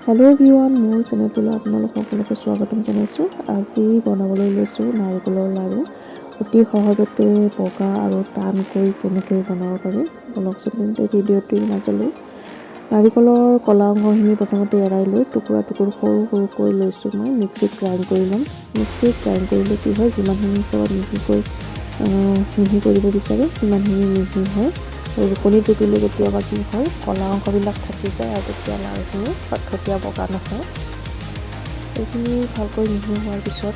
Hello' everyone, মোৰ চেনেলটোলৈ আপোনালোক সকলোকে স্বাগতম জনাইছোঁ। আজি বনাবলৈ লৈছোঁ নাৰিকলৰ লাড়ু। অতি সহজতে বগা আৰু টানকৈ কেনেকৈ বনাব পাৰি বলকচোন তেন্তে ভিডিঅ'টিৰ মাজলৈ। নাৰিকলৰ কলা অংশখিনি প্ৰথমতে এৰাই লৈ টুকুৰা সৰু সৰুকৈ লৈছোঁ। মই মিক্সিত গ্ৰাইণ্ড কৰি ল'ম। মিক্সিত গ্ৰাইণ্ড কৰিলে কি হয়, যিমানখিনি হিচাপত মিহি কৰিব বিচাৰে সিমানখিনি মিহি হয়। আৰু ৰুকনি টুকিলে কেতিয়াবা কি হয়, কলা অংশবিলাক থাকি যায় আৰু তেতিয়া লাড়ুখিনি খটখটীয়া বগা নহয়। এইখিনি ভালকৈ মিহি হোৱাৰ পিছত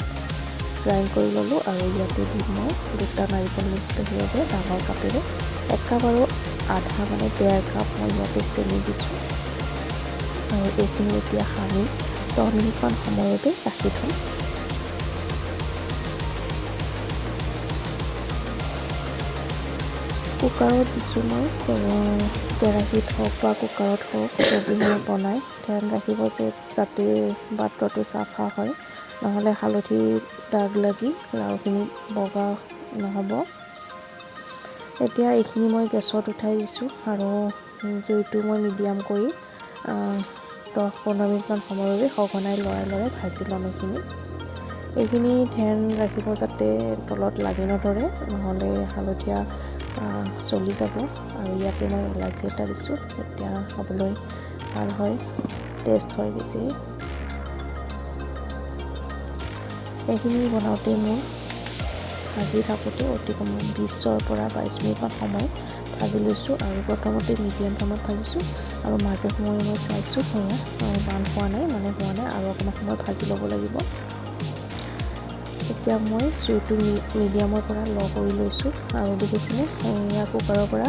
গ্ৰাইণ্ড কৰি ল'লোঁ আৰু ইয়াতে দিম মই 2টা নাৰিকল লৈছিলোঁ, সেইবাবে ডাঙৰ কাপেৰে 1 কাপ আৰু আধা মানে 1.5 কাপ মই ইয়াতে চেনি দিছোঁ। আৰু এইখিনি এতিয়া সানি 10 মিনিটমান সময়তে ৰাখি থ'ম। কুকাৰত দিছোঁ মই। কেৰাহীত হওক বা কুকাৰত হওক, যদিহে বনাই ধ্যান ৰাখিব যে যাতে পাত্ৰটো চাফা হয়, নহ'লে হালধি দাগ লাগি লাড়ুখিনি বগা নহ'ব। এতিয়া এইখিনি মই গেছত উঠাই দিছোঁ আৰু জুইটো মই মিডিয়াম কৰি 10-15 মিনিটমান সময়ৰ বাবে সঘনাই লৰাই ভাজি ল'ম। এইখিনি ধ্যান ৰাখিব যাতে তলত লাগি নধৰে, নহ'লে হালধীয়া জ্বলি যাব। আৰু ইয়াতে মই ইলাচি এটা দিছোঁ, তেতিয়া খাবলৈ ভাল হয়, টেষ্ট হয় বেছি। এইখিনি বনাওঁতে মোৰ ভাজি থাকোঁতে অতি কম 20ৰ পৰা 22 মিনিটমান সময় ভাজি লৈছোঁ। আৰু প্ৰথমতে মিডিয়াম ফ্লেমত ভাজিছোঁ আৰু মাজে সময়ে মই চাইছোঁ টান হোৱা নাই আৰু অকণমান সময় ভাজি ল'ব লাগিব। এতিয়া মই জুইটো মিডিয়ামৰ পৰা ল' কৰি লৈছোঁ আৰু দেখিছেনে, এয়া কুকাৰৰ পৰা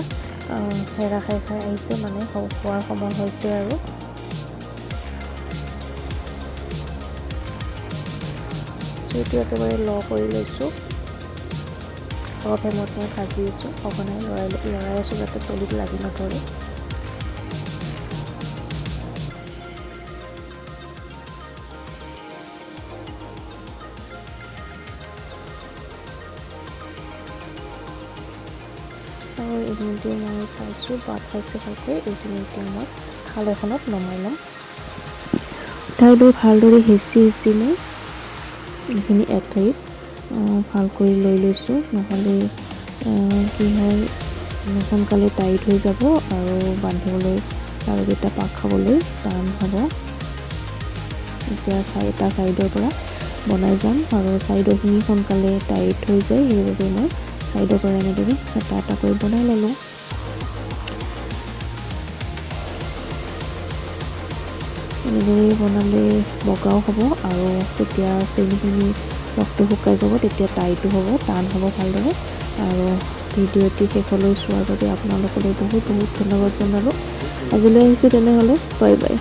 হেৰা খাই আহিছে, মানে হোৱাৰ সময় হৈছে। আৰু জুইটো একেবাৰে ল' কৰি লৈছোঁ। ল' ফ্লেমত মই ভাজি আছোঁ, সঘনাই লৰাই আছোঁ যাতে তলিত লাগি নধৰে। আৰু এইখিনিতে মই চাইছোঁ বাট খাইছে ভালকৈ। এইখিনি এতিয়া মই থাল এখনত নমাই ল'ম। উঠাই লৈ ভালদৰে হেঁচি মই এইখিনি এক ঠাইত ভালকৈ লৈ লৈছোঁ, নহ'লে কি হয়, সোনকালে টাইট হৈ যাব আৰু বান্ধিবলৈ লাড়ুকেইটা পাক খাবলৈ টান হ'ব। এতিয়া এটা ছাইডৰ পৰা বনাই যাম আৰু ছাইডৰখিনি সোনকালে টাইট হৈ যায়, সেইবাবে মই ছাইডৰ পৰা এনেদৰে এটাকৈ বনাই ল'লোঁ। এনেদৰে বনালে বগাও হ'ব আৰু যেতিয়া চেনিখিনি ৰসটো শুকাই যাব তেতিয়া টাইটো হ'ব, টান হ'ব ভালদৰে। আৰু ভিডিঅ'টি শেষলৈ চোৱাৰ বাবে আপোনালোকলৈ বহুত ধন্যবাদ জনালোঁ। আজিলৈ আহিছোঁ তেনেহ'লে, বাই বাই।